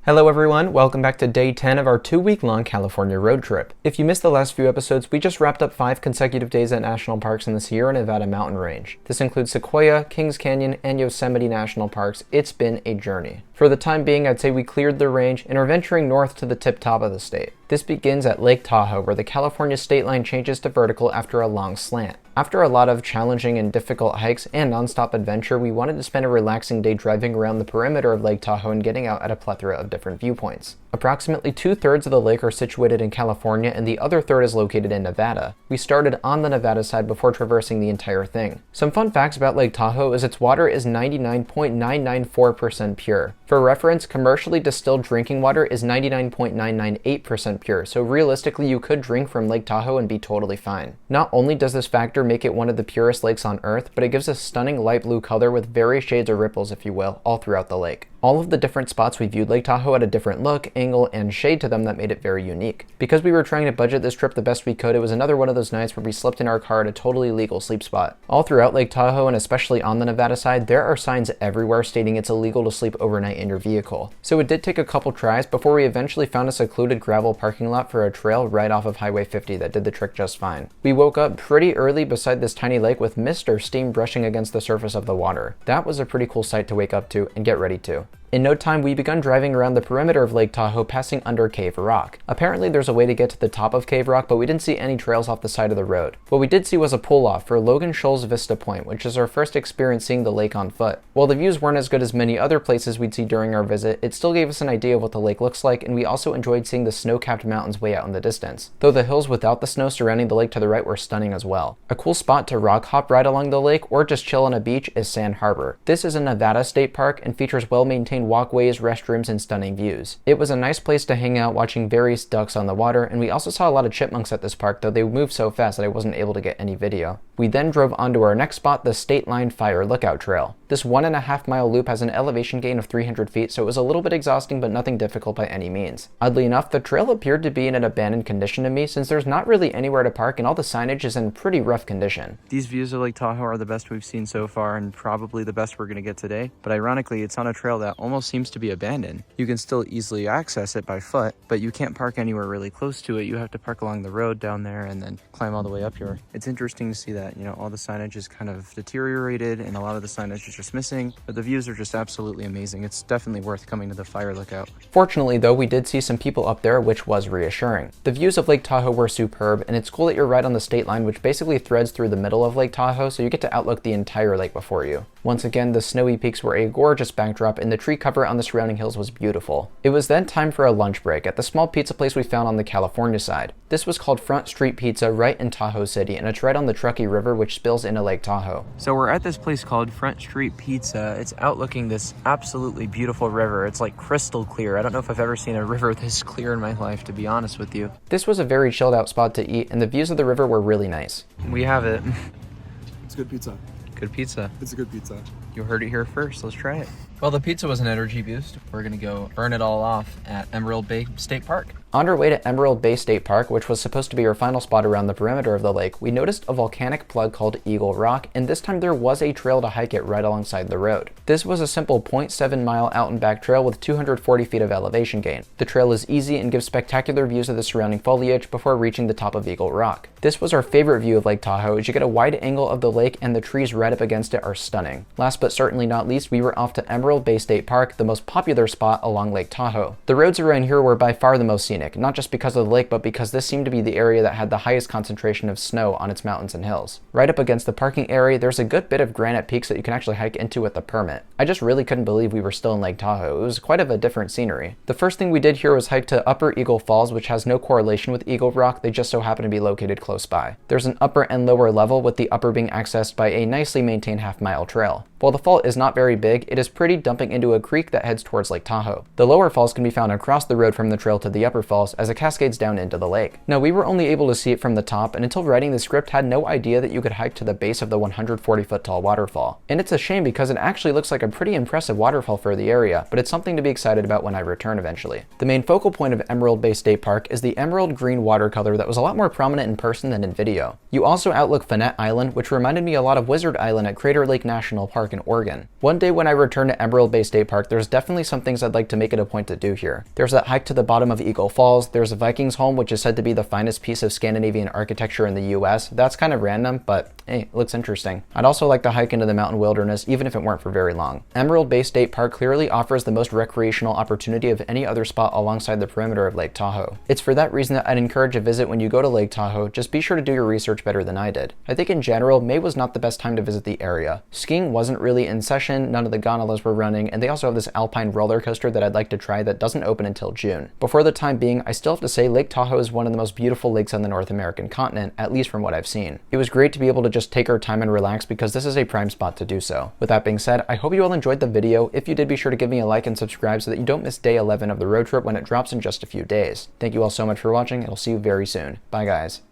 Hello everyone, welcome back to day 10 of our 2-week-long California road trip. If you missed the last few episodes, we just wrapped up 5 consecutive days at national parks in the Sierra Nevada mountain range. This includes Sequoia, Kings Canyon, and Yosemite national parks. It's been a journey. For the time being, I'd say we cleared the range and are venturing north to the tip-top of the state. This begins at Lake Tahoe, where the California state line changes to vertical after a long slant. After a lot of challenging and difficult hikes and non-stop adventure, we wanted to spend a relaxing day driving around the perimeter of Lake Tahoe and getting out at a plethora of different viewpoints. Approximately 2/3 of the lake are situated in California and the other third is located in Nevada. We started on the Nevada side before traversing the entire thing. Some fun facts about Lake Tahoe is its water is 99.994% pure. For reference, commercially distilled drinking water is 99.998% pure, so realistically you could drink from Lake Tahoe and be totally fine. Not only does this factor make it one of the purest lakes on Earth, but it gives a stunning light blue color with various shades of ripples, if you will, all throughout the lake. All of the different spots we viewed Lake Tahoe had a different look, angle, and shade to them that made it very unique. Because we were trying to budget this trip the best we could, it was another one of those nights where we slept in our car at a totally legal sleep spot. All throughout Lake Tahoe, and especially on the Nevada side, there are signs everywhere stating it's illegal to sleep overnight in your vehicle. So it did take a couple tries before we eventually found a secluded gravel parking lot for a trail right off of Highway 50 that did the trick just fine. We woke up pretty early beside this tiny lake with mist or steam brushing against the surface of the water. That was a pretty cool sight to wake up to and get ready to. In no time, we begun driving around the perimeter of Lake Tahoe, passing under Cave Rock. Apparently there's a way to get to the top of Cave Rock, but we didn't see any trails off the side of the road. What we did see was a pull-off for Logan Shoals Vista Point, which is our first experience seeing the lake on foot. While the views weren't as good as many other places we'd see during our visit, it still gave us an idea of what the lake looks like, and we also enjoyed seeing the snow-capped mountains way out in the distance. Though the hills without the snow surrounding the lake to the right were stunning as well. A cool spot to rock hop right along the lake or just chill on a beach is Sand Harbor. This is a Nevada state park and features well-maintained walkways, restrooms, and stunning views. It was a nice place to hang out watching various ducks on the water, and we also saw a lot of chipmunks at this park, though they moved so fast that I wasn't able to get any video. We then drove onto our next spot, the Stateline Fire Lookout Trail. This 1.5-mile loop has an elevation gain of 300 feet, so it was a little bit exhausting, but nothing difficult by any means. Oddly enough, the trail appeared to be in an abandoned condition to me, since there's not really anywhere to park and all the signage is in pretty rough condition. These views of Lake Tahoe are the best we've seen so far and probably the best we're going to get today, but ironically it's on a trail that almost seems to be abandoned. You can still easily access it by foot, but you can't park anywhere really close to it. You have to park along the road down there and then climb all the way up here. It's interesting to see that, all the signage is kind of deteriorated and a lot of the signage is just missing, but the views are just absolutely amazing. It's definitely worth coming to the fire lookout. Fortunately though, we did see some people up there, which was reassuring. The views of Lake Tahoe were superb, and it's cool that you're right on the state line, which basically threads through the middle of Lake Tahoe, so you get to outlook the entire lake before you. Once again, the snowy peaks were a gorgeous backdrop and the tree cover on the surrounding hills was beautiful. It was then time for a lunch break at the small pizza place we found on the California side. This was called Front Street Pizza right in Tahoe City, and it's right on the Truckee River, which spills into Lake Tahoe. So we're at this place called Front Street Pizza. It's outlooking this absolutely beautiful river. It's like crystal clear. I don't know if I've ever seen a river this clear in my life, to be honest with you. This was a very chilled out spot to eat, and the views of the river were really nice. We have it. It's good pizza. Good pizza. It's a good pizza. You heard it here first. Let's try it. Well, the pizza was an energy boost. We're gonna go burn it all off at Emerald Bay State Park. On our way to Emerald Bay State Park, which was supposed to be our final spot around the perimeter of the lake, we noticed a volcanic plug called Eagle Rock, and this time there was a trail to hike it right alongside the road. This was a simple 0.7-mile out and back trail with 240 feet of elevation gain. The trail is easy and gives spectacular views of the surrounding foliage before reaching the top of Eagle Rock. This was our favorite view of Lake Tahoe, as you get a wide angle of the lake and the trees right up against it are stunning. Last but certainly not least, we were off to Emerald Bay State Park, the most popular spot along Lake Tahoe. The roads around here were by far the most scenic, not just because of the lake, but because this seemed to be the area that had the highest concentration of snow on its mountains and hills. Right up against the parking area, there's a good bit of granite peaks that you can actually hike into with a permit. I just really couldn't believe we were still in Lake Tahoe. It was quite of a different scenery. The first thing we did here was hike to Upper Eagle Falls, which has no correlation with Eagle Rock, they just so happen to be located close by. There's an upper and lower level, with the upper being accessed by a nicely maintained half-mile trail. While the fall is not very big, it is pretty, dumping into a creek that heads towards Lake Tahoe. The lower falls can be found across the road from the trail to the upper falls as it cascades down into the lake. Now, we were only able to see it from the top, and until writing the script had no idea that you could hike to the base of the 140-foot tall waterfall. And it's a shame because it actually looks like a pretty impressive waterfall for the area, but it's something to be excited about when I return eventually. The main focal point of Emerald Bay State Park is the emerald green watercolor that was a lot more prominent in person than in video. You also outlook Fannette Island, which reminded me a lot of Wizard Island at Crater Lake National Park in Oregon. One day when I returned to Emerald Bay State Park, there's definitely some things I'd like to make it a point to do here. There's that hike to the bottom of Eagle Falls, there's a Vikings home which is said to be the finest piece of Scandinavian architecture in the US. That's kind of random, but hey, it looks interesting. I'd also like to hike into the mountain wilderness even if it weren't for very long. Emerald Bay State Park clearly offers the most recreational opportunity of any other spot alongside the perimeter of Lake Tahoe. It's for that reason that I'd encourage a visit when you go to Lake Tahoe. Just be sure to do your research better than I did. I think in general, May was not the best time to visit the area. Skiing wasn't really in session, none of the gondolas were running, and they also have this alpine roller coaster that I'd like to try that doesn't open until June. But for the time being, I still have to say Lake Tahoe is one of the most beautiful lakes on the North American continent, at least from what I've seen. It was great to be able to just take our time and relax because this is a prime spot to do so. With that being said, I hope you all enjoyed the video. If you did, be sure to give me a like and subscribe so that you don't miss day 11 of the road trip when it drops in just a few days. Thank you all so much for watching, and I'll see you very soon. Bye guys.